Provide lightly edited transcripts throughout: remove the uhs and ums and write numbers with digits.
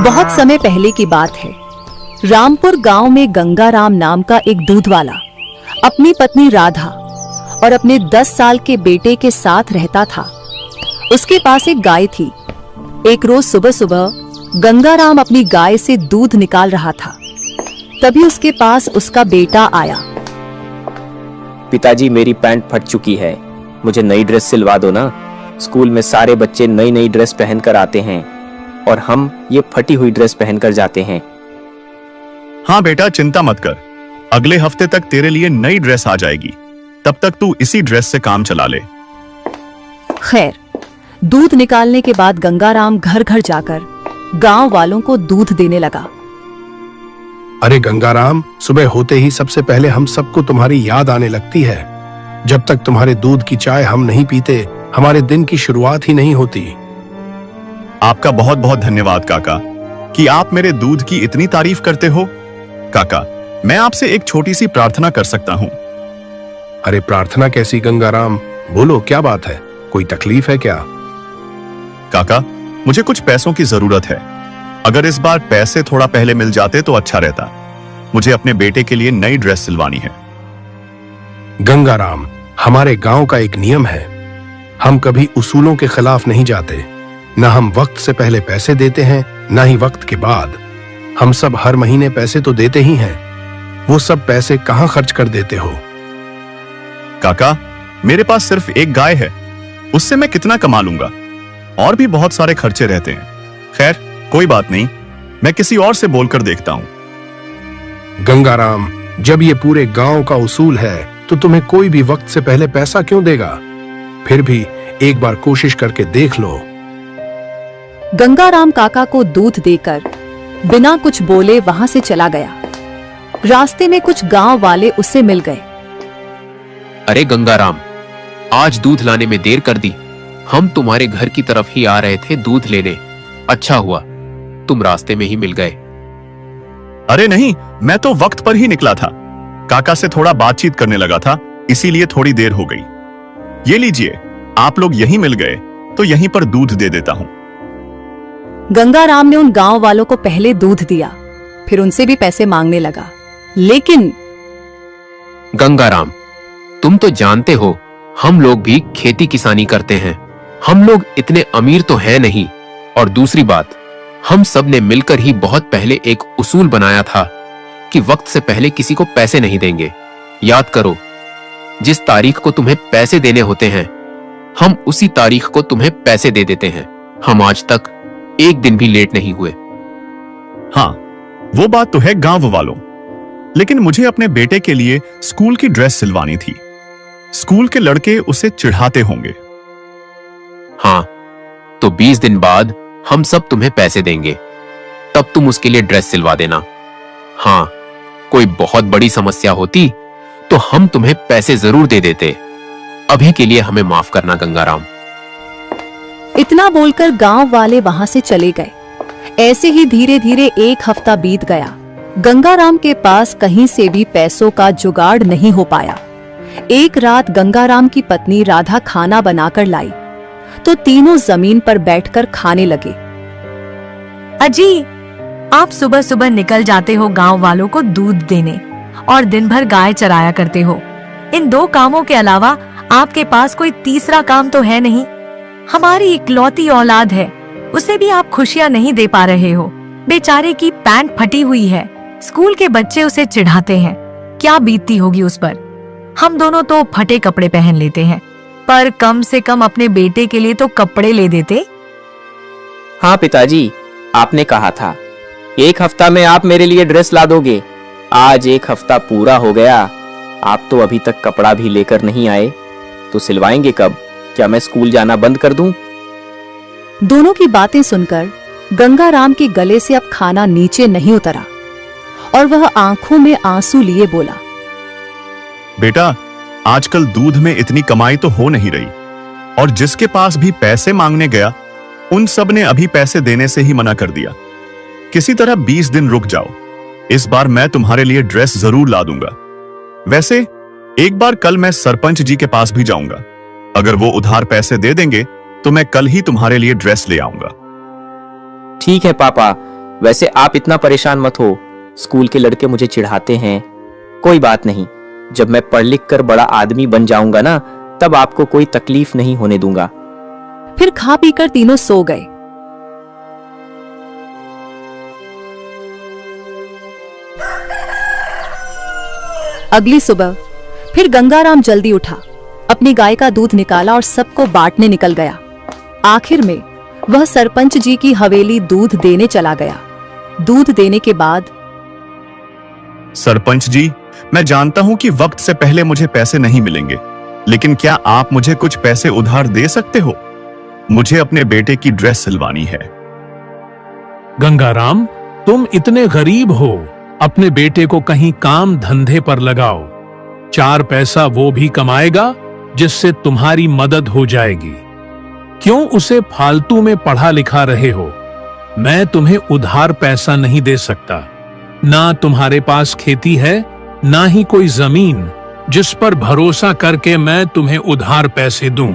बहुत समय पहले की बात है। रामपुर गांव में गंगाराम नाम का एक दूध वाला अपनी पत्नी राधा और अपने 10 साल के बेटे के साथ रहता था। उसके पास एक गाय थी। एक रोज सुबह सुबह गंगाराम अपनी गाय से दूध निकाल रहा था। तभी उसके पास उसका बेटा आया। पिताजी, मेरी पैंट फट चुकी है, मुझे नई ड्रेस सिलवा दो ना। स्कूल में सारे बच्चे नई नई ड्रेस पहनकर आते हैं और हम ये फटी हुई ड्रेस पहनकर जाते हैं। हाँ बेटा, चिंता मत कर, अगले हफ्ते तक तेरे लिए नई ड्रेस आ जाएगी। तब तक तू इसी ड्रेस से काम चला ले। खैर, दूध निकालने के बाद गंगाराम घर घर जाकर गांव वालों को दूध देने लगा। अरे गंगाराम, सुबह होते ही सबसे पहले हम सबको तुम्हारी याद आने लगती है। जब तक तुम्हारे दूध की चाय हम नहीं पीते, हमारे दिन की शुरुआत ही नहीं होती। आपका बहुत बहुत धन्यवाद काका कि आप मेरे दूध की इतनी तारीफ करते हो। काका, मैं आपसे एक छोटी सी प्रार्थना कर सकता हूँ? अरे प्रार्थना कैसी गंगाराम, बोलो क्या बात है, कोई तकलीफ है क्या? काका, मुझे कुछ पैसों की जरूरत है। अगर इस बार पैसे थोड़ा पहले मिल जाते तो अच्छा रहता। मुझे अपने बेटे के लिए नई ड्रेस सिलवानी है। गंगाराम, हमारे गांव का एक नियम है, हम कभी उसूलों के खिलाफ नहीं जाते। न हम वक्त से पहले पैसे देते हैं, न ही वक्त के बाद। हम सब हर महीने पैसे तो देते ही हैं। वो सब पैसे कहां खर्च कर देते हो? काका, मेरे पास सिर्फ एक गाय है, उससे मैं कितना कमा लूंगा? और भी बहुत सारे खर्चे रहते हैं। खैर, कोई बात नहीं, मैं किसी और से बोलकर देखता हूं। गंगाराम, जब ये पूरे गांव का उसूल है तो तुम्हें कोई भी वक्त से पहले पैसा क्यों देगा? फिर भी एक बार कोशिश करके देख लो। गंगाराम काका को दूध देकर बिना कुछ बोले वहां से चला गया। रास्ते में कुछ गांव वाले उससे मिल गए। अरे गंगाराम, आज दूध लाने में देर कर दी। हम तुम्हारे घर की तरफ ही आ रहे थे दूध लेने। अच्छा हुआ तुम रास्ते में ही मिल गए। अरे नहीं, मैं तो वक्त पर ही निकला था। काका से थोड़ा बातचीत करने लगा था, इसीलिए थोड़ी देर हो गई। ये लीजिए, आप लोग यहीं मिल गए तो यहीं पर दूध दे देता हूं। गंगाराम ने उन गांव वालों को पहले दूध दिया, फिर उनसे भी पैसे मांगने लगा। लेकिन गंगाराम, तुम तो जानते हो हम लोग भी खेती किसानी करते हैं। हम लोग इतने अमीर तो हैं नहीं। और दूसरी बात, हम सब ने मिलकर ही बहुत पहले एक उसूल बनाया था कि वक्त से पहले किसी को पैसे नहीं देंगे। याद करो, जिस तारीख को तुम्हें पैसे देने होते हैं, हम उसी तारीख को तुम्हें पैसे दे देते हैं। हम आज तक एक दिन भी लेट नहीं हुए। हाँ, वो बात तो है गांव वालों, लेकिन मुझे अपने बेटे के लिए स्कूल की ड्रेस सिलवानी थी। स्कूल के लड़के उसे चिढ़ाते होंगे। हाँ, तो 20 दिन बाद हम सब तुम्हें पैसे देंगे, तब तुम उसके लिए ड्रेस सिलवा देना। हाँ, कोई बहुत बड़ी समस्या होती तो हम तुम्हें पैसे जरूर दे देते। अभी के लिए हमें माफ करना गंगाराम। इतना बोलकर गांव वाले वहां से चले गए। ऐसे ही धीरे धीरे एक हफ्ता बीत गया। गंगाराम के पास कहीं से भी पैसों का जुगाड़ नहीं हो पाया। एक रात गंगाराम की पत्नी राधा खाना बनाकर लाई तो तीनों जमीन पर बैठकर खाने लगे। अजी, आप सुबह सुबह निकल जाते हो गांव वालों को दूध देने और दिन भर गाय चराया करते हो। इन 2 कामों के अलावा आपके पास कोई तीसरा काम तो है नहीं। हमारी इकलौती औलाद है, उसे भी आप खुशियां नहीं दे पा रहे हो। बेचारे की पैंट फटी हुई है, स्कूल के बच्चे उसे चिढ़ाते हैं। क्या बीतती होगी उस पर। हम दोनों तो फटे कपड़े पहन लेते हैं, पर कम से कम अपने बेटे के लिए तो कपड़े ले देते। हाँ पिताजी, आपने कहा था 1 हफ्ता में आप मेरे लिए ड्रेस ला दोगे। आज 1 हफ्ता पूरा हो गया, आप तो अभी तक कपड़ा भी लेकर नहीं आए। तो सिलवाएंगे कब? क्या मैं स्कूल जाना बंद कर दूं? दोनों की बातें सुनकर गंगाराम के गले से अब खाना नीचे नहीं उतरा और वह आंखों में आंसू लिए बोला, बेटा, आजकल दूध में इतनी कमाई तो हो नहीं रही, और जिसके पास भी पैसे मांगने गया उन सब ने अभी पैसे देने से ही मना कर दिया। किसी तरह 20 दिन रुक जाओ, इस बार मैं तुम्हारे लिए ड्रेस जरूर ला दूंगा। वैसे एक बार कल मैं सरपंच जी के पास भी जाऊंगा, अगर वो उधार पैसे दे देंगे तो मैं कल ही तुम्हारे लिए ड्रेस ले आऊंगा। ठीक है पापा, वैसे आप इतना परेशान मत हो। स्कूल के लड़के मुझे चिढ़ाते हैं। कोई बात नहीं, जब मैं पढ़ लिख कर बड़ा आदमी बन जाऊंगा ना, तब आपको कोई तकलीफ नहीं होने दूंगा। फिर खा पीकर तीनों सो गए। अगली सुबह फिर गंगाराम जल्दी उठा, अपनी गाय का दूध निकाला और सबको बांटने निकल गया। आखिर में वह सरपंच जी की हवेली दूध देने चला गया। दूध देने के बाद, सरपंच जी, मैं जानता हूं कि वक्त से पहले मुझे पैसे नहीं मिलेंगे, लेकिन क्या आप मुझे कुछ पैसे उधार दे सकते हो? मुझे अपने बेटे की ड्रेस सिलवानी है। गंगाराम, तुम इतने गरीब हो, अपने बेटे को कहीं काम धंधे पर लगाओ। 4 पैसा वो भी कमाएगा, जिससे तुम्हारी मदद हो जाएगी। क्यों उसे फालतू में पढ़ा लिखा रहे हो? मैं तुम्हें उधार पैसा नहीं दे सकता। ना तुम्हारे पास खेती है, ना ही कोई जमीन जिस पर भरोसा करके मैं तुम्हें उधार पैसे दूं।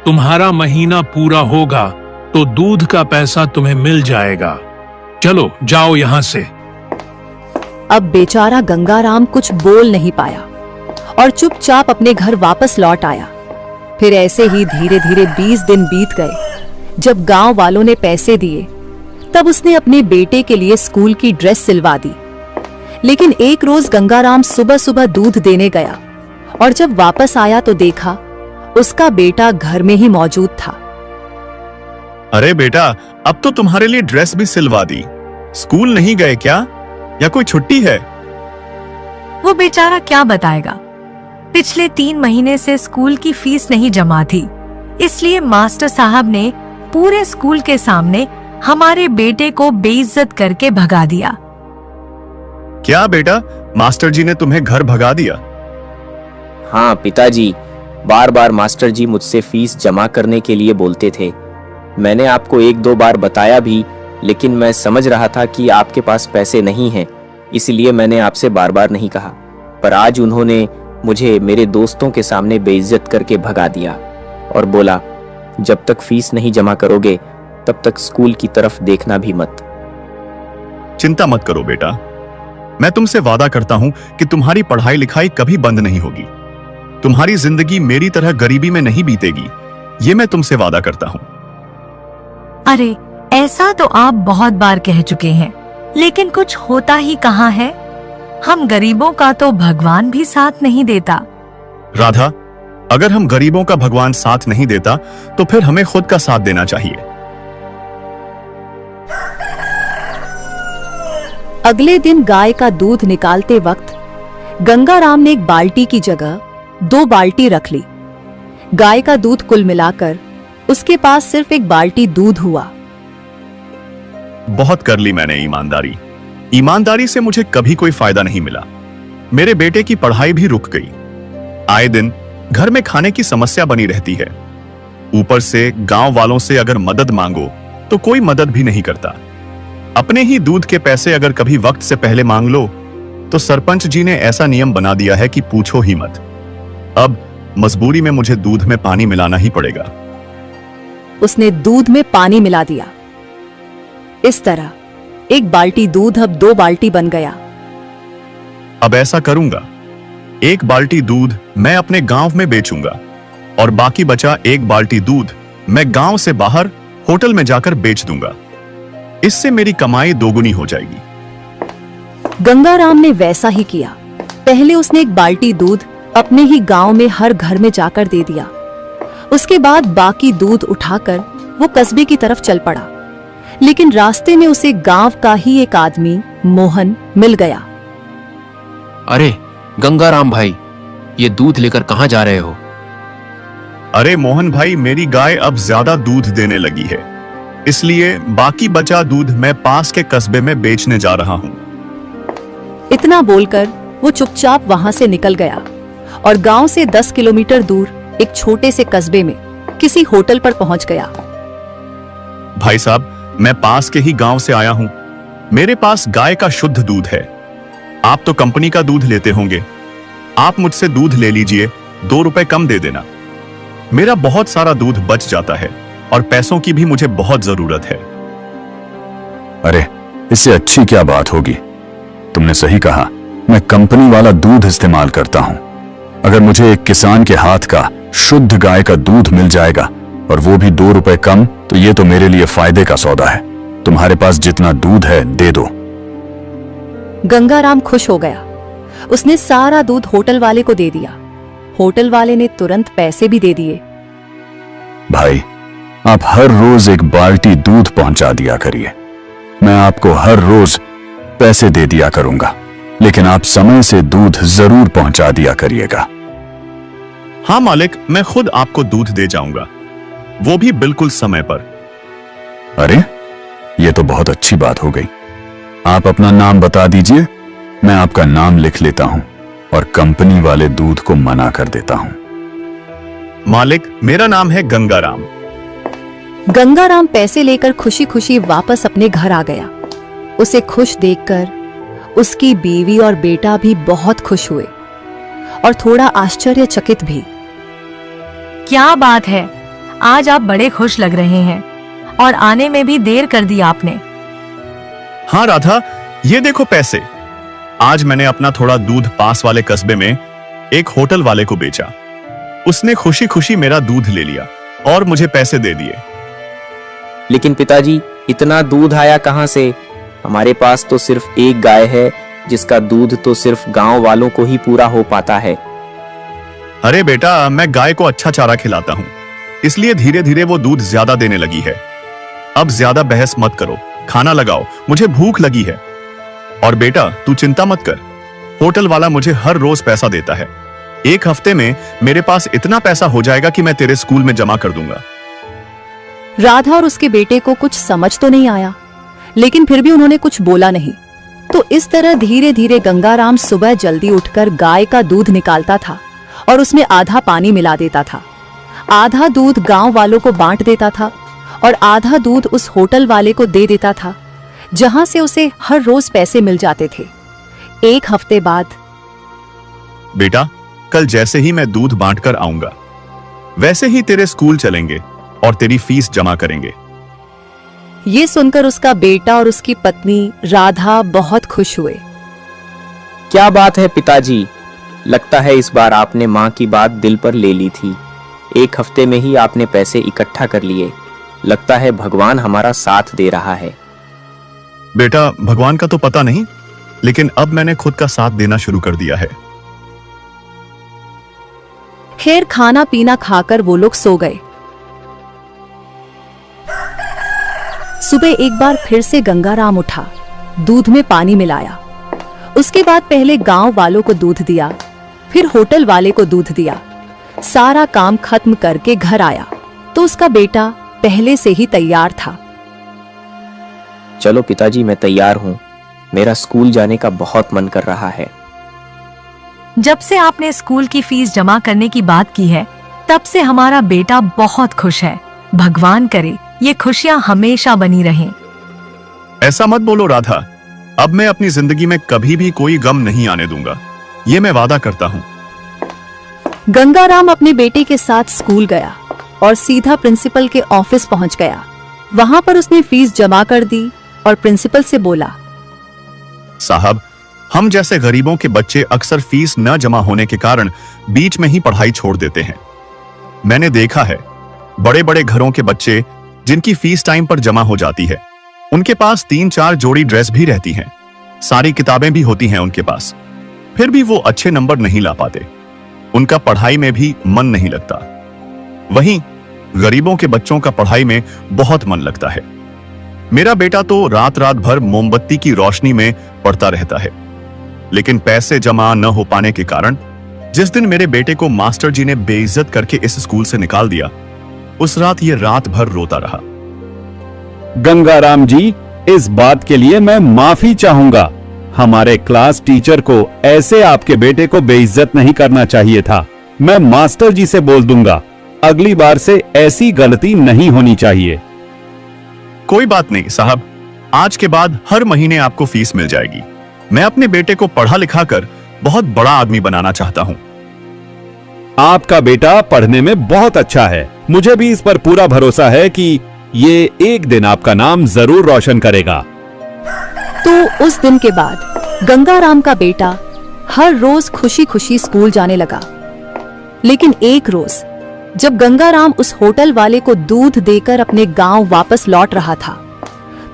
तुम्हारा महीना पूरा होगा तो दूध का पैसा तुम्हें मिल जाएगा। चलो जाओ यहां से। अब बेचारा गंगाराम कुछ बोल नहीं पाया और चुपचाप अपने घर वापस लौट आया। फिर ऐसे ही धीरे धीरे 20 दिन बीत गए। जब गांव वालों ने पैसे दिए, तब उसने अपने बेटे के लिए स्कूल की ड्रेस सिलवा दी। लेकिन एक रोज गंगाराम सुबह सुबह दूध देने गया और जब वापस आया तो देखा उसका बेटा घर में ही मौजूद था। अरे बेटा, अब तो तुम्हारे लिए ड्रेस भी सिलवा दी। स्कूल नहीं गए क्या, या कोई छुट्टी है? वो बेचारा क्या बताएगा। पिछले 3 महीने से स्कूल की फीस नहीं जमा थी, इसलिए मास्टर साहब ने पूरे स्कूल के सामने हमारे बेटे को बेइज्जत करके भगा दिया। क्या बेटा, मास्टर जी ने तुम्हें घर भगा दिया? हाँ पिताजी, बार बार मास्टर जी मुझसे फीस जमा करने के लिए बोलते थे। मैंने आपको 1-2 बार बताया भी, लेकिन मैं समझ रहा था कि आपके पास पैसे नहीं हैं, इसलिए मैंने आपसे बार बार नहीं कहा। पर आज उन्होंने मुझे मेरे दोस्तों के सामने बेइज्जत करके भगा दिया और बोला, जब तक फीस नहीं जमा करोगे तब तक स्कूल की तरफ देखना भी मत। चिंता मत करो बेटा, मैं तुमसे वादा करता हूं कि तुम्हारी पढ़ाई लिखाई कभी बंद नहीं होगी। तुम्हारी जिंदगी मेरी तरह गरीबी में नहीं बीतेगी, ये मैं तुमसे वादा करता हूं। अरे, ऐसा तो आप बहुत बार कह चुके हैं, लेकिन कुछ होता ही कहाँ है। हम गरीबों का तो भगवान भी साथ नहीं देता। राधा, अगर हम गरीबों का भगवान साथ नहीं देता तो फिर हमें खुद का साथ देना चाहिए। अगले दिन गाय का दूध निकालते वक्त गंगाराम ने एक बाल्टी की जगह 2 बाल्टी रख ली। गाय का दूध कुल मिलाकर उसके पास सिर्फ 1 बाल्टी दूध हुआ। बहुत कर ली मैंने ईमानदारी। ईमानदारी से मुझे कभी कोई फायदा नहीं मिला। मेरे बेटे की पढ़ाई भी रुक गई। आए दिन घर में खाने की समस्या बनी रहती है। ऊपर से गांव वालों से अगर मदद मांगो तो कोई मदद भी नहीं करता। अपने ही दूध के पैसे अगर कभी वक्त से पहले मांग लो तो सरपंच जी ने ऐसा नियम बना दिया है कि पूछो ही मत। अब मजबूरी में मुझे दूध में पानी मिलाना ही पड़ेगा। उसने दूध में पानी मिला दिया। इस तरह 1 बाल्टी दूध अब 2 बाल्टी बन गया। अब ऐसा करूंगा, 1 बाल्टी दूध मैं अपने गांव में बेचूंगा और बाकी बचा 1 बाल्टी दूध मैं गांव से बाहर होटल में जाकर बेच दूंगा। इससे मेरी कमाई दोगुनी हो जाएगी। गंगाराम ने वैसा ही किया। पहले उसने 1 बाल्टी दूध अपने ही गांव में हर घर में जाकर दे दिया। उसके बाद बाकी दूध उठाकर वो कस्बे की तरफ चल पड़ा। लेकिन रास्ते में उसे गांव का ही एक आदमी मोहन मिल गया। अरे गंगाराम भाई, ये दूध लेकर कहाँ जा रहे हो? अरे मोहन भाई, मेरी गाय अब ज्यादा दूध देने लगी है, इसलिए बाकी बचा दूध मैं पास के कस्बे में बेचने जा रहा हूं। इतना बोलकर वो चुपचाप वहां से निकल गया और गांव से 10 किलोमीटर दूर एक छोटे से कस्बे में किसी होटल पर पहुंच गया। भाई साहब, मैं पास के ही गांव से आया हूं। मेरे पास गाय का शुद्ध दूध है। आप तो कंपनी का दूध लेते होंगे। आप मुझसे दूध ले लीजिए, 2 रुपए कम दे देना। मेरा बहुत सारा दूध बच जाता है और पैसों की भी मुझे बहुत जरूरत है। अरे, इससे अच्छी क्या बात होगी। तुमने सही कहा, मैं कंपनी वाला दूध इस्तेमाल करता हूं। अगर मुझे एक किसान के हाथ का शुद्ध गाय का दूध मिल जाएगा और वो भी 2 रुपए कम, तो ये तो मेरे लिए फायदे का सौदा है। तुम्हारे पास जितना दूध है दे दो। गंगाराम खुश हो गया। उसने सारा दूध होटल वाले को दे दिया। होटल वाले ने तुरंत पैसे भी दे दिए। भाई, आप हर रोज एक बाल्टी दूध पहुंचा दिया करिए। मैं आपको हर रोज पैसे दे दिया करूंगा, लेकिन आप समय से दूध जरूर पहुंचा दिया करिएगा। हाँ मालिक, मैं खुद आपको दूध दे जाऊंगा, वो भी बिल्कुल समय पर। अरे, ये तो बहुत अच्छी बात हो गई। आप अपना नाम बता दीजिए, मैं आपका नाम लिख लेता हूं और कंपनी वाले दूध को मना कर देता हूं। मालिक, मेरा नाम है गंगाराम। गंगाराम पैसे लेकर खुशी खुशी वापस अपने घर आ गया। उसे खुश देखकर उसकी बीवी और बेटा भी बहुत खुश हुए और थोड़ा आश्चर्यचकित भी। क्या बात है, आज आप बड़े खुश लग रहे हैं और आने में भी देर कर दी आपने। हाँ राधा, ये देखो पैसे। आज मैंने अपना थोड़ा दूध पास वाले कस्बे में एक होटल वाले को बेचा। उसने खुशी खुशी मेरा दूध ले लिया और मुझे पैसे दे दिए। लेकिन पिताजी, इतना दूध आया कहां से? हमारे पास तो सिर्फ एक गाय है जिसका दूध तो सिर्फ गांव वालों को ही पूरा हो पाता है। अरे बेटा, मैं गाय को अच्छा चारा खिलाता हूँ, इसलिए धीरे धीरे वो दूध ज्यादा देने लगी है। अब ज्यादा बहस मत करो, खाना लगाओ, मुझे भूख लगी है। और बेटा, तू चिंता मत कर, होटल वाला मुझे हर रोज पैसा देता है। 1 हफ्ते में मेरे पास इतना पैसा हो जाएगा कि मैं तेरे स्कूल में जमा कर दूंगा। राधा और उसके बेटे को कुछ समझ तो नहीं आया, लेकिन फिर भी उन्होंने कुछ बोला नहीं। तो इस तरह धीरे धीरे गंगाराम सुबह जल्दी उठकर गाय का दूध निकालता था और उसमें आधा पानी मिला देता था। आधा दूध गांव वालों को बांट देता था और आधा दूध उस होटल वाले को दे देता था, जहां से उसे हर रोज पैसे मिल जाते थे। 1 हफ्ते बाद, बेटा, कल जैसे ही मैं दूध बांटकर आऊंगा, वैसे ही तेरे स्कूल चलेंगे और तेरी फीस जमा करेंगे। ये सुनकर उसका बेटा और उसकी पत्नी राधा बहुत खुश हुए। क्या बात है पिताजी, लगता है इस बार आपने माँ की बात दिल पर ले ली थी। 1 हफ्ते में ही आपने पैसे इकट्ठा कर लिए। लगता है भगवान हमारा साथ दे रहा है। बेटा, भगवान का तो पता नहीं, लेकिन अब मैंने खुद का साथ देना शुरू कर दिया है। खैर, खाना पीना खाकर वो लोग सो गए। सुबह एक बार फिर से गंगाराम उठा, दूध में पानी मिलाया। उसके बाद पहले गांव वालों को दूध दिया, फिर होटल वाले को दूध दिया। सारा काम खत्म करके घर आया तो उसका बेटा पहले से ही तैयार था। चलो पिताजी, मैं तैयार हूँ। मेरा स्कूल जाने का बहुत मन कर रहा है। जब से आपने स्कूल की फीस जमा करने की बात की है, तब से हमारा बेटा बहुत खुश है। भगवान करे ये खुशियां हमेशा बनी रहें। ऐसा मत बोलो राधा, अब मैं अपनी जिंदगी में कभी भी कोई गम नहीं आने दूंगा, ये मैं वादा करता हूँ। गंगाराम अपने बेटे के साथ स्कूल गया और सीधा प्रिंसिपल के ऑफिस पहुंच गया। वहां पर उसने फीस जमा कर दी और प्रिंसिपल से बोला, साहब, हम जैसे गरीबों के बच्चे अक्सर फीस न जमा होने के कारण बीच में ही पढ़ाई छोड़ देते हैं। मैंने देखा है, बड़े बड़े घरों के बच्चे जिनकी फीस टाइम पर जमा हो जाती है, उनके पास 3-4 जोड़ी ड्रेस भी रहती हैं, सारी किताबें भी होती हैं उनके पास, फिर भी वो अच्छे नंबर नहीं ला पाते। उनका पढ़ाई में भी मन नहीं लगता। वहीं गरीबों के बच्चों का पढ़ाई में बहुत मन लगता है। मेरा बेटा तो रात रात भर मोमबत्ती की रोशनी में पढ़ता रहता है, लेकिन पैसे जमा न हो पाने के कारण जिस दिन मेरे बेटे को मास्टर जी ने बेइज्जत करके इस स्कूल से निकाल दिया, उस रात ये रात भर रोता रहा। गंगाराम जी, इस बात के लिए मैं माफी चाहूंगा। हमारे क्लास टीचर को ऐसे आपके बेटे को बेइज्जत नहीं करना चाहिए था। मैं मास्टर जी से बोल दूंगा, अगली बार से ऐसी गलती नहीं होनी चाहिए। कोई बात नहीं साहब, आज के बाद हर महीने आपको फीस मिल जाएगी। मैं अपने बेटे को पढ़ा लिखा कर बहुत बड़ा आदमी बनाना चाहता हूँ। आपका बेटा पढ़ने में बहुत अच्छा है। मुझे भी इस पर पूरा भरोसा है कि ये एक दिन आपका नाम जरूर रोशन करेगा। तो उस दिन के बाद गंगाराम का बेटा हर रोज खुशी खुशी स्कूल जाने लगा। लेकिन एक रोज जब गंगाराम उस होटल वाले को दूध देकर अपने गांव वापस लौट रहा था,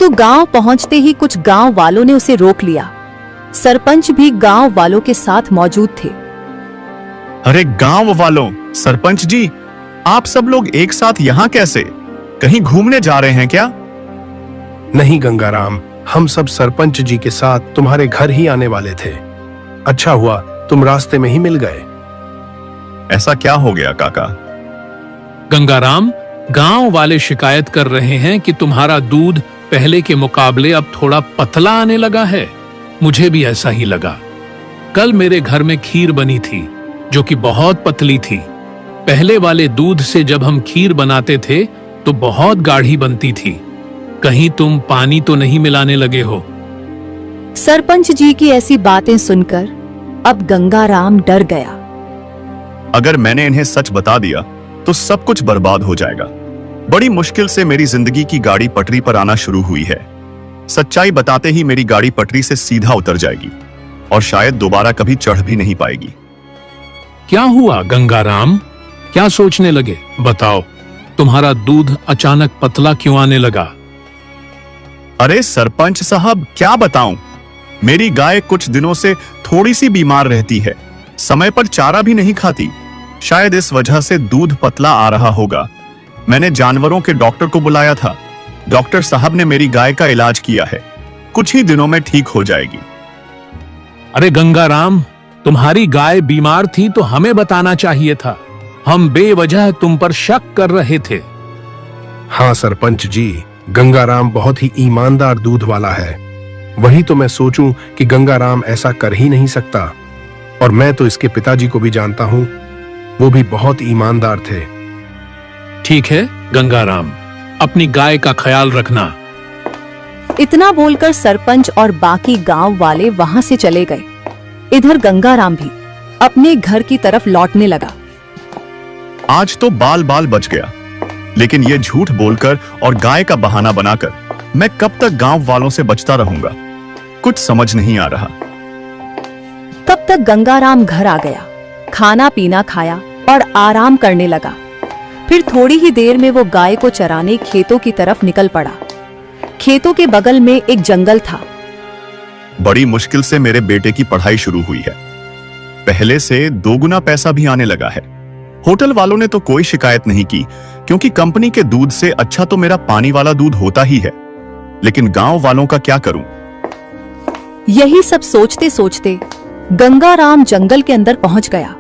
तो गांव पहुंचते ही कुछ गांव वालों ने उसे रोक लिया। सरपंच भी गांव वालों के साथ मौजूद थे। अरे गांव वालों, सरपंच जी, आप सब लोग एक साथ यहाँ कैसे? कहीं घूमने जा रहे हैं क्या? नहीं गंगाराम, हम सब सरपंच जी के साथ तुम्हारे घर ही आने वाले थे। अच्छा हुआ तुम रास्ते में ही मिल गए। ऐसा क्या हो गया काका? गंगाराम, गांव वाले शिकायत कर रहे हैं कि तुम्हारा दूध पहले के मुकाबले अब थोड़ा पतला आने लगा है। मुझे भी ऐसा ही लगा। कल मेरे घर में खीर बनी थी जो कि बहुत पतली थी। पहले वाले दूध से जब हम खीर बनाते थे तो बहुत गाढ़ी बनती थी। कहीं तुम पानी तो नहीं मिलाने लगे हो? सरपंच जी की ऐसी बातें सुनकर अब गंगाराम डर गया। अगर मैंने इन्हें सच बता दिया तो सब कुछ बर्बाद हो जाएगा। बड़ी मुश्किल से मेरी जिंदगी की गाड़ी पटरी पर आना शुरू हुई है। सच्चाई बताते ही मेरी गाड़ी पटरी से सीधा उतर जाएगी और शायद दोबारा कभी चढ़ भी नहीं पाएगी। क्या हुआ गंगाराम? क्या सोचने लगे? बताओ, तुम्हारा दूध अचानक पतला क्यों आने लगा? अरे सरपंच साहब, क्या बताऊं, मेरी गाय कुछ दिनों से थोड़ी सी बीमार रहती है। समय पर चारा भी नहीं खाती। शायद इस वजह से दूध पतला आ रहा होगा। मैंने जानवरों के डॉक्टर को बुलाया था। डॉक्टर साहब ने मेरी गाय का इलाज किया है। कुछ ही दिनों में ठीक हो जाएगी। अरे गंगाराम, तुम्हारी गाय बीमार थी तो हमें बताना चाहिए था। हम बेवजह तुम पर शक कर रहे थे। हाँ सरपंच जी, गंगाराम बहुत ही ईमानदार दूध वाला है। वही तो मैं सोचूं कि गंगाराम ऐसा कर ही नहीं सकता। और मैं तो इसके पिताजी को भी जानता हूं, वो भी बहुत ईमानदार थे। ठीक है गंगाराम, अपनी गाय का ख्याल रखना। इतना बोलकर सरपंच और बाकी गांव वाले वहां से चले गए। इधर गंगाराम भी अपने घर की तरफ लौटने लगा। आज तो बाल बाल बच गया, लेकिन ये झूठ बोलकर और गाय का बहाना बनाकर मैं कब तक गांव वालों से बचता रहूंगा? कुछ समझ नहीं आ रहा। तब तक गंगाराम घर आ गया, खाना पीना खाया और आराम करने लगा। फिर थोड़ी ही देर में वो गाय को चराने खेतों की तरफ निकल पड़ा। खेतों के बगल में एक जंगल था। बड़ी मुश्किल से मेरे बेटे की पढ़ाई शुरू हुई है। पहले से 2 गुना पैसा भी आने लगा है। होटल वालों ने तो कोई शिकायत नहीं की, क्योंकि कंपनी के दूध से अच्छा तो मेरा पानी वाला दूध होता ही है। लेकिन गांव वालों का क्या करूं? यही सब सोचते सोचते गंगाराम जंगल के अंदर पहुंच गया।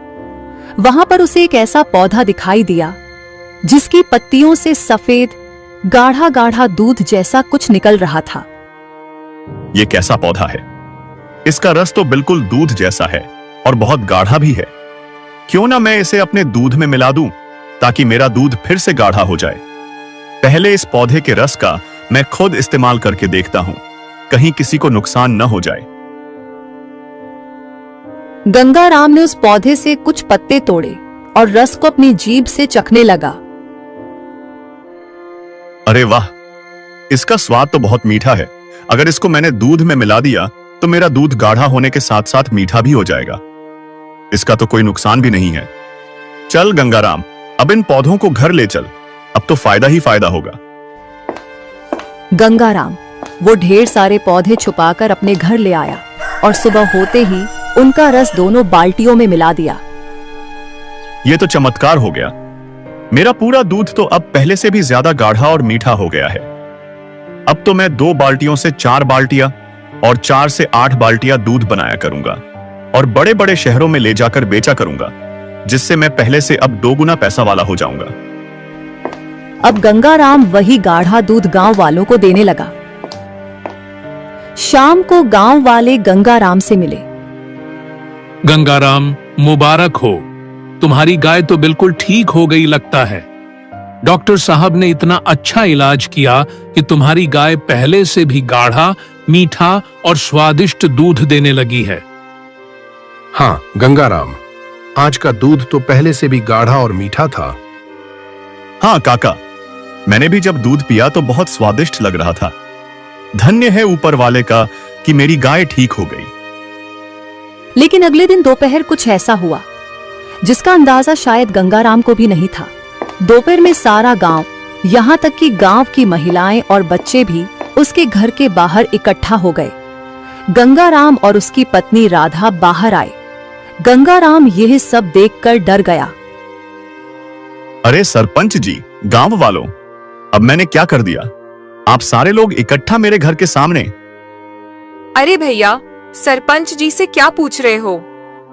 वहां पर उसे एक ऐसा पौधा दिखाई दिया जिसकी पत्तियों से सफेद गाढ़ा गाढ़ा दूध जैसा कुछ निकल रहा था। ये कैसा पौधा है? इसका रस तो बिल्कुल दूध जैसा है और बहुत गाढ़ा भी है। क्यों ना मैं इसे अपने दूध में मिला दूं, ताकि मेरा दूध फिर से गाढ़ा हो जाए। पहले इस पौधे के रस का मैं खुद इस्तेमाल करके देखता हूं, कहीं किसी को नुकसान न हो जाए। गंगाराम ने उस पौधे से कुछ पत्ते तोड़े और रस को अपनी जीभ से चखने लगा। अरे वाह, इसका स्वाद तो बहुत मीठा है। अगर इसको मैंने दूध में मिला दिया तो मेरा दूध गाढ़ा होने के साथ साथ मीठा भी हो जाएगा। इसका तो कोई नुकसान भी नहीं है। चल गंगाराम, अब इन पौधों को घर ले चल। अब तो फायदा ही फायदा होगा। गंगाराम वो ढेर सारे पौधे छुपाकर अपने घर ले आया और सुबह होते ही उनका रस दोनों बाल्टियों में मिला दिया। यह तो चमत्कार हो गया। मेरा पूरा दूध तो अब पहले से भी ज्यादा गाढ़ा और मीठा हो गया है। अब तो मैं 2 बाल्टियों से 4 बाल्टियां और 4 से 8 बाल्टियां दूध बनाया करूंगा और बड़े बड़े शहरों में ले जाकर बेचा करूंगा, जिससे मैं पहले से अब 2 गुना पैसा वाला हो जाऊंगा। अब गंगाराम वही गाढ़ा दूध गांव वालों को देने लगा। शाम को गांव वाले गंगाराम से मिले। गंगाराम, मुबारक हो। तुम्हारी गाय तो बिल्कुल ठीक हो गई लगता है। डॉक्टर साहब ने इतना अच्छा इलाज किया कि तुम्हारी गाय पहले से भी गाढ़ा, मीठा और स्वादिष्ट दूध देने लगी है। हाँ गंगाराम, आज का दूध तो पहले से भी गाढ़ा और मीठा था। हाँ काका, मैंने भी जब दूध पिया तो बहुत स्वादिष्ट लग रहा था। धन्य है ऊपर वाले का कि मेरी गाय ठीक हो गई। लेकिन अगले दिन दोपहर कुछ ऐसा हुआ जिसका अंदाजा शायद गंगाराम को भी नहीं था। दोपहर में सारा गांव, यहाँ तक कि गांव की महिलाएं और बच्चे भी उसके घर के बाहर इकट्ठा हो गए। गंगाराम और उसकी पत्नी राधा बाहर आए। गंगाराम यह सब देखकर डर गया। अरे सरपंच जी, गांव वालों, अब मैंने क्या कर दिया? आप सारे लोग इकट्ठा मेरे घर के सामने। अरे भैया, सरपंच जी से क्या पूछ रहे हो?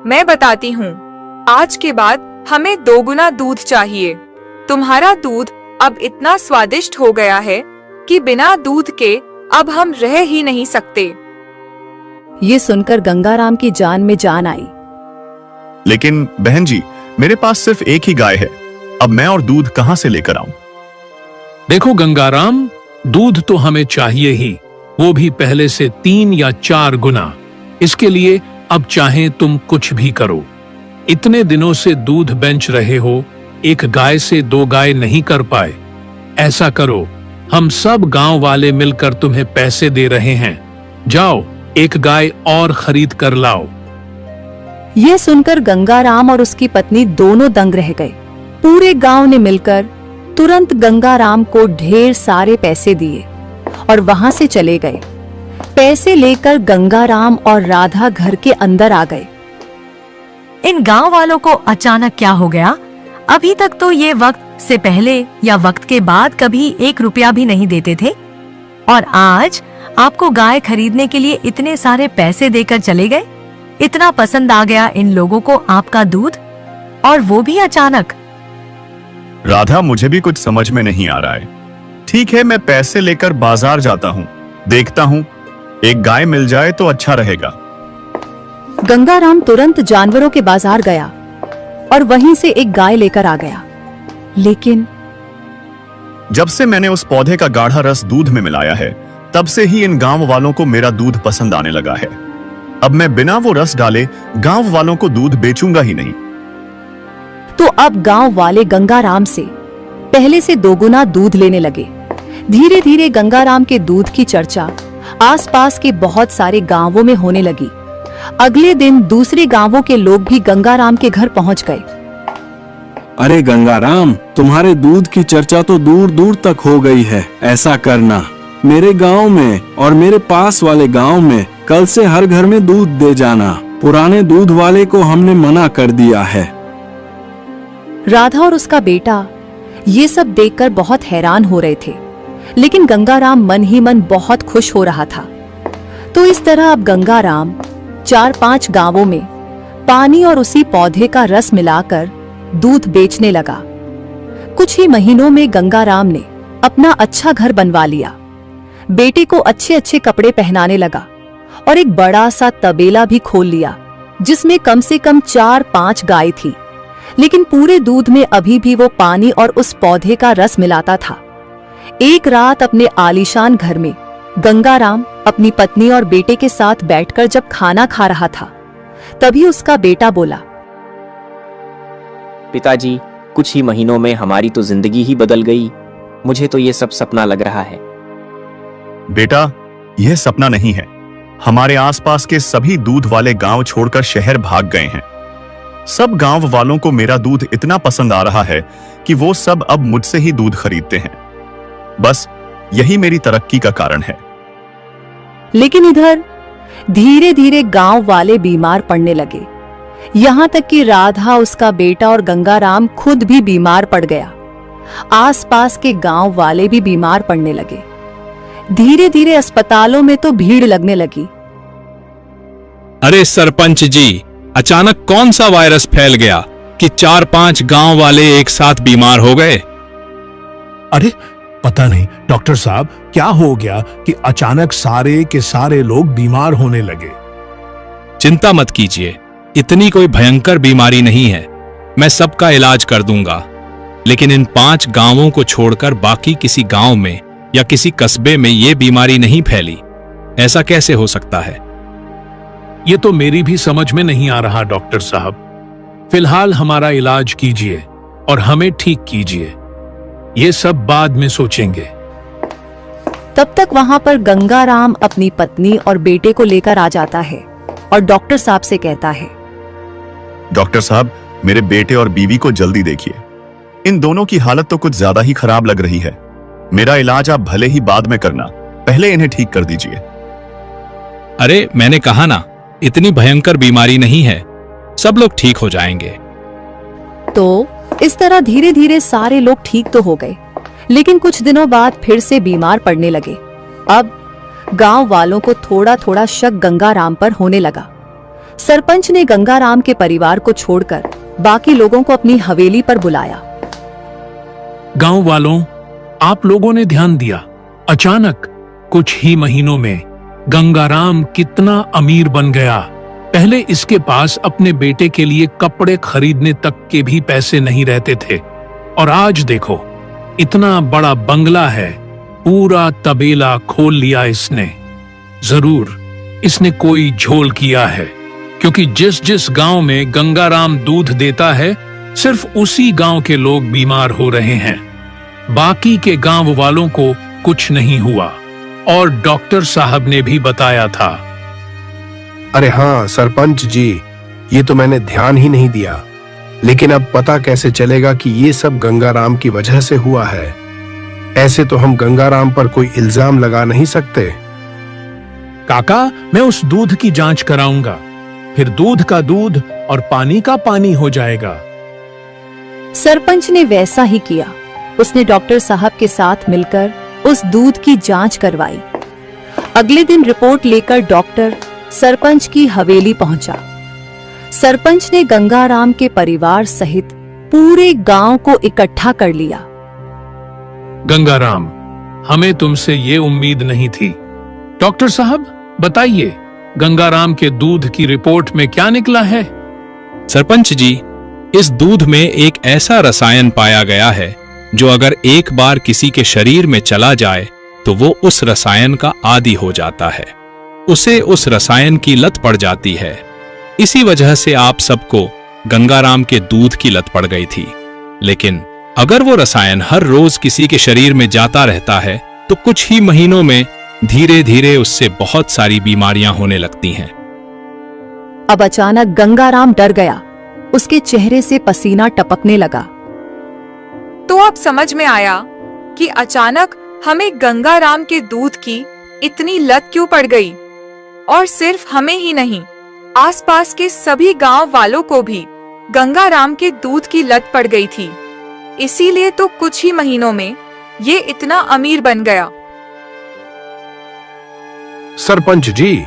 मैं बताती हूँ। आज के बाद हमें 2 गुना दूध चाहिए। तुम्हारा दूध अब इतना स्वादिष्ट हो गया है कि बिना दूध के अब हम रह ही नहीं सकते। ये सुनकर गंगाराम की जान में जान आई। लेकिन बहन जी, मेरे पास सिर्फ एक ही गाय है। अब मैं और दूध कहां से लेकर आऊं? देखो गंगाराम, दूध तो हमें चाहिए ही, वो भी पहले से 3 या 4 गुना। इसके लिए अब चाहे तुम कुछ भी करो। इतने दिनों से दूध बेच रहे हो, एक गाय से 2 गाय नहीं कर पाए। ऐसा करो, हम सब गांव वाले मिलकर तुम्हें पैसे दे रहे हैं। जाओ, 1 गाय और खरीद कर लाओ। यह सुनकर गंगाराम और उसकी पत्नी दोनों दंग रह गए। पूरे गांव ने मिलकर तुरंत गंगाराम को ढेर सारे पैसे दिए और वहां से चले गए। पैसे लेकर गंगाराम और राधा घर के अंदर आ गए। इन गांव वालों को अचानक क्या हो गया? अभी तक तो ये वक्त से पहले या वक्त के बाद कभी 1 रुपया भी नहीं देते थे, और आज आपको गाय खरीदने के लिए इतने सारे पैसे देकर चले गए। इतना पसंद आ गया इन लोगों को आपका दूध, और वो भी अचानक। राधा, मुझे भी कुछ समझ में नहीं आ रहा है। ठीक है, मैं पैसे लेकर बाजार जाता हूँ, देखता हूँ, एक गाय मिल जाए तो अच्छा रहेगा। गंगाराम तुरंत जानवरों के बाजार गया और वहीं से एक गाय लेकर आ गया। लेकिन जब से मैंने उस पौधे का गाढ़ा रस दूध में मिलाया है, तब से ही इन गांव वालों को मेरा दूध पसंद आने लगा है। अब मैं बिना वो रस डाले गांव वालों को दूध बेचूंगा ही नहीं। तो अब गांव वाले गंगाराम से पहले से 2 गुना दूध लेने लगे। धीरे धीरे गंगाराम के दूध की चर्चा आसपास के बहुत सारे गांवों में होने लगी। अगले दिन दूसरे गांवों के लोग भी गंगाराम के घर पहुंच गए। अरे गंगाराम, तुम्हारे दूध की चर्चा तो दूर दूर तक हो गई है। ऐसा करना, मेरे गांव में और मेरे पास वाले गांव में कल से हर घर में दूध दे जाना। पुराने दूध वाले को हमने मना कर दिया है। राधा और उसका बेटा ये सब देखकर बहुत हैरान हो रहे थे, लेकिन गंगाराम मन ही मन बहुत खुश हो रहा था। तो इस तरह अब गंगाराम 4-5 गांवों में पानी और उसी पौधे का रस मिलाकर दूध बेचने लगा। कुछ ही महीनों में गंगाराम ने अपना अच्छा घर बनवा लिया, बेटे को अच्छे अच्छे कपड़े पहनाने लगा और एक बड़ा सा तबेला भी खोल लिया जिसमें कम से कम 4-5 गाय थी। लेकिन पूरे दूध में अभी भी वो पानी और उस पौधे का रस मिलाता था। एक रात अपने आलीशान घर में गंगाराम अपनी पत्नी और बेटे के साथ बैठकर जब खाना खा रहा था, तभी उसका बेटा बोला, पिताजी, कुछ ही महीनों में हमारी तो जिंदगी ही बदल गई। मुझे तो ये सब सपना लग रहा है। बेटा, यह सपना नहीं है। हमारे आसपास के सभी दूध वाले गांव छोड़कर शहर भाग गए हैं। सब गांव वालों को मेरा दूध इतना पसंद आ रहा है कि वो सब अब मुझसे ही दूध खरीदते हैं। बस यही मेरी तरक्की का कारण है। लेकिन इधर धीरे धीरे गांव वाले बीमार पड़ने लगे। यहाँ तक कि राधा, उसका बेटा और गंगाराम खुद भी बीमार पड़ गया। आसपास के गांव वाले भी बीमार पड़ने लगे। धीरे धीरे अस्पतालों में तो भीड़ लगने लगी। अरे सरपंच जी, अचानक कौन सा वायरस फैल गया कि 4-5 गांव वाले एक साथ बीमार हो गए? अरे पता नहीं डॉक्टर साहब, क्या हो गया कि अचानक सारे के सारे लोग बीमार होने लगे। चिंता मत कीजिए, इतनी कोई भयंकर बीमारी नहीं है। मैं सबका इलाज कर दूंगा। लेकिन इन 5 गांवों को छोड़कर बाकी किसी गांव में या किसी कस्बे में ये बीमारी नहीं फैली। ऐसा कैसे हो सकता है? ये तो मेरी भी समझ में नहीं आ रहा डॉक्टर साहब। फिलहाल हमारा इलाज कीजिए और हमें ठीक कीजिए। ये सब बाद में सोचेंगे। तब तक वहां पर गंगाराम अपनी पत्नी और बेटे को लेकर आ जाता है और डॉक्टर साहब से कहता है, डॉक्टर साहब, मेरे बेटे और बीवी को जल्दी देखिए। इन दोनों की हालत तो कुछ ज्यादा ही खराब लग रही है। मेरा इलाज आप भले ही बाद में करना, पहले इन्हें ठीक कर दीजिए। अरे मैंने कहा ना, इतनी भयंकर बीमारी नहीं है, सब लोग ठीक हो जाएंगे। तो इस तरह धीरे धीरे सारे लोग ठीक तो हो गए, लेकिन कुछ दिनों बाद फिर से बीमार पड़ने लगे। अब गांव वालों को थोड़ा थोड़ा शक गंगाराम पर होने लगा। सरपंच ने गंगाराम के परिवार को छोड़कर बाकी लोगों को अपनी हवेली पर बुलाया। गांव वालों, आप लोगों ने ध्यान दिया, अचानक कुछ ही महीनों में गंगाराम कितना अमीर बन गया। पहले इसके पास अपने बेटे के लिए कपड़े खरीदने तक के भी पैसे नहीं रहते थे, और आज देखो इतना बड़ा बंगला है, पूरा तबेला खोल लिया इसने। जरूर इसने कोई झोल किया है, क्योंकि जिस जिस गांव में गंगाराम दूध देता है, सिर्फ उसी गांव के लोग बीमार हो रहे हैं। बाकी के गांव वालों को कुछ नहीं हुआ, और डॉक्टर साहब ने भी बताया था। अरे हाँ सरपंच जी, ये तो मैंने ध्यान ही नहीं दिया, लेकिन अब पता कैसे चलेगा कि ये सब गंगाराम की वजह से हुआ है? ऐसे तो हम गंगाराम पर कोई इल्जाम लगा नहीं सकते। काका, मैं उस दूध की जांच कराऊंगा, फिर दूध का दूध और पानी का पानी हो जाएगा। सरपंच ने वैसा ही किया। उसने डॉक्टर साहब के साथ मिलकर उस दूध की जांच करवाई। अगले दिन रिपोर्ट लेकर डॉक्टर सरपंच की हवेली पहुंचा। सरपंच ने गंगाराम के परिवार सहित पूरे गांव को इकट्ठा कर लिया। गंगाराम, हमें तुमसे ये उम्मीद नहीं थी। डॉक्टर साहब बताइए, गंगाराम के दूध की रिपोर्ट में क्या निकला है? सरपंच जी, इस दूध में एक ऐसा रसायन पाया गया है जो अगर एक बार किसी के शरीर में चला जाए तो वो उस रसायन का आदी हो जाता है, उसे उस रसायन की लत पड़ जाती है। इसी वजह से आप सबको गंगाराम के दूध की लत पड़ गई थी। लेकिन अगर वो रसायन हर रोज किसी के शरीर में जाता रहता है तो कुछ ही महीनों में धीरे धीरे उससे बहुत सारी बीमारियां होने लगती हैं। अब अचानक गंगाराम डर गया। उसके चेहरे से पसीना टपकने लगा। तो अब समझ में आया कि अचानक हमें गंगाराम के दूध की इतनी लत क्यों पड़ गई। और सिर्फ हमें ही नहीं, आसपास के सभी गांव वालों को भी गंगाराम के दूध की लत पड़ गई थी। इसीलिए तो कुछ ही महीनों में ये इतना अमीर बन गया। सरपंच जी,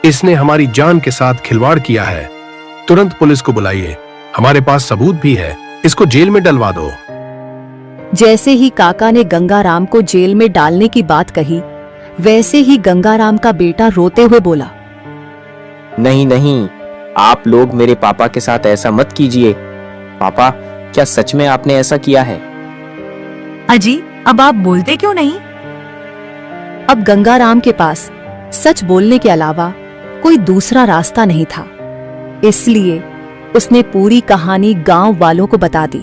इसने हमारी जान के साथ खिलवाड़ किया है। तुरंत पुलिस को बुलाइए, हमारे पास सबूत भी है, इसको जेल में डलवा दो। जैसे ही काका ने गंगाराम को जेल में डालने की बात कही, वैसे ही गंगाराम का बेटा रोते हुए बोला, नहीं नहीं, आप लोग मेरे पापा के साथ ऐसा मत कीजिए। पापा, क्या सच में आपने ऐसा किया है? अजी, अब आप बोलते क्यों नहीं? अब गंगाराम के पास सच बोलने के अलावा कोई दूसरा रास्ता नहीं था। इसलिए उसने पूरी कहानी गांव वालों को बता दी।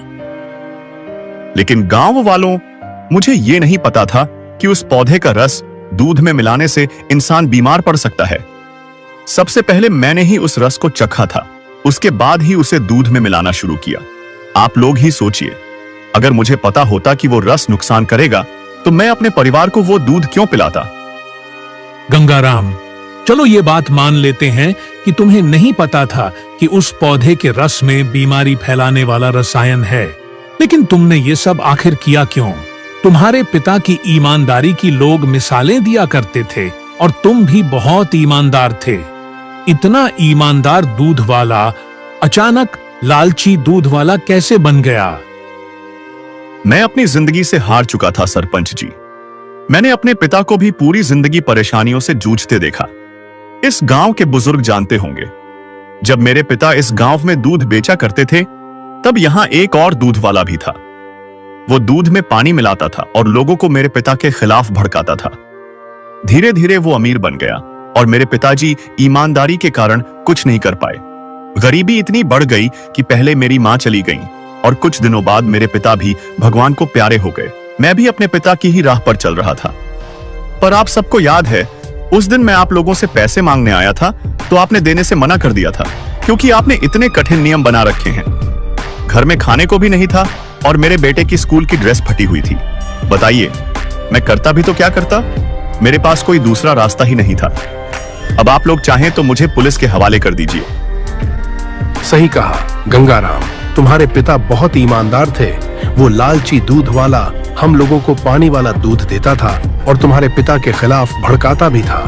लेकिन गांव वालों, मुझे ये नहीं पता था कि उस पौधे का रस दूध में मिलाने से इंसान बीमार पड़ सकता है। सबसे पहले मैंने ही उस रस को चखा था, उसके बाद ही उसे दूध में मिलाना शुरू किया। आप लोग ही सोचिए, अगर मुझे पता होता कि वो रस नुकसान करेगा तो मैं अपने परिवार को वो दूध क्यों पिलाता? गंगाराम, चलो ये बात मान लेते हैं कि तुम्हें नहीं पता था कि उस पौधे के रस में बीमारी फैलाने वाला रसायन है, लेकिन तुमने ये सब आखिर किया क्यों? तुम्हारे पिता की ईमानदारी की लोग मिसालें दिया करते थे और तुम भी बहुत ईमानदार थे। इतना ईमानदार दूध वाला अचानक लालची दूध वाला कैसे बन गया? मैं अपनी जिंदगी से हार चुका था सरपंच जी। मैंने अपने पिता को भी पूरी जिंदगी परेशानियों से जूझते देखा। इस गांव के बुजुर्ग जानते होंगे, जब मेरे पिता इस गांव में दूध बेचा करते थे तब यहां एक और दूध वाला भी था। वो दूध में पानी मिलाता था और लोगों को मेरे पिता के खिलाफ भड़काता था। धीरे धीरे वो अमीर बन गया और मेरे पिताजी ईमानदारी के कारण कुछ नहीं कर पाए। गरीबी इतनी बढ़ गई कि पहले मेरी माँ चली गई और कुछ दिनों बाद मेरे पिता भी भगवान को प्यारे हो गए। मैं भी अपने पिता की ही राह पर चल रहा था। पर आप सबको याद है, उस दिन मैं आप लोगों से पैसे मांगने आया था तो आपने देने से मना कर दिया था, क्योंकि आपने इतने कठिन नियम बना रखे हैं। घर में खाने को भी नहीं था और मेरे बेटे की स्कूल की ड्रेस फटी हुई थी। बताइए, मैं करता भी तो क्या करता? मेरे पास कोई दूसरा रास्ता ही नहीं था। अब आप लोग चाहें तो मुझे पुलिस के हवाले कर दीजिए। सही कहा गंगाराम, तुम्हारे पिता बहुत ईमानदार थे। वो लालची दूध वाला हम लोगों को पानी वाला दूध देता था और तुम्हारे पिता के खिलाफ भड़काता भी था।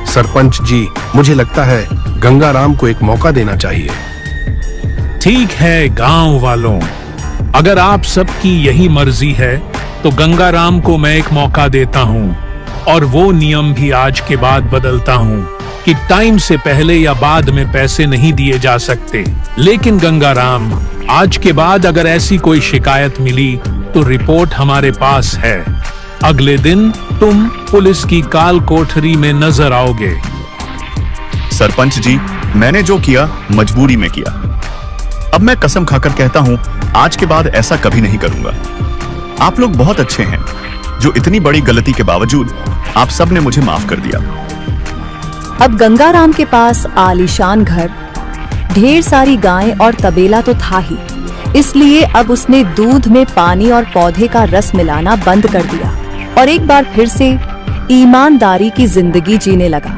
सरपंच जी, मुझे लगता है गंगाराम को एक मौका देना चाहिए। ठीक है गांव वालों, अगर आप सबकी यही मर्जी है तो गंगाराम को मैं एक मौका देता हूं और वो नियम भी आज के बाद बदलता हूं कि टाइम से पहले या बाद में पैसे नहीं दिए जा सकते। लेकिन गंगाराम, आज के बाद अगर ऐसी कोई शिकायत मिली तो रिपोर्ट हमारे पास है। अगले दिन तुम पुलिस की काल कोठरी में नजर आओगे। सरपंच जी, मैंने जो किया मजबूरी में किया। अब मैं कसम खाकर कहता हूं, आज के बाद ऐसा कभी नहीं करूंगा। आप लोग बहुत अच्छे हैं, जो इतनी बड़ी गलती के बावजूद आप सब ने मुझे माफ कर दिया। अब गंगाराम के पास आलीशान घर, ढेर सारी गायें और तबेला तो था ही, इसलिए अब उसने दूध में पानी और पौधे का रस मिलाना बंद कर दिया और एक बार फिर से ईमानदारी की जिंदगी जीने लगा।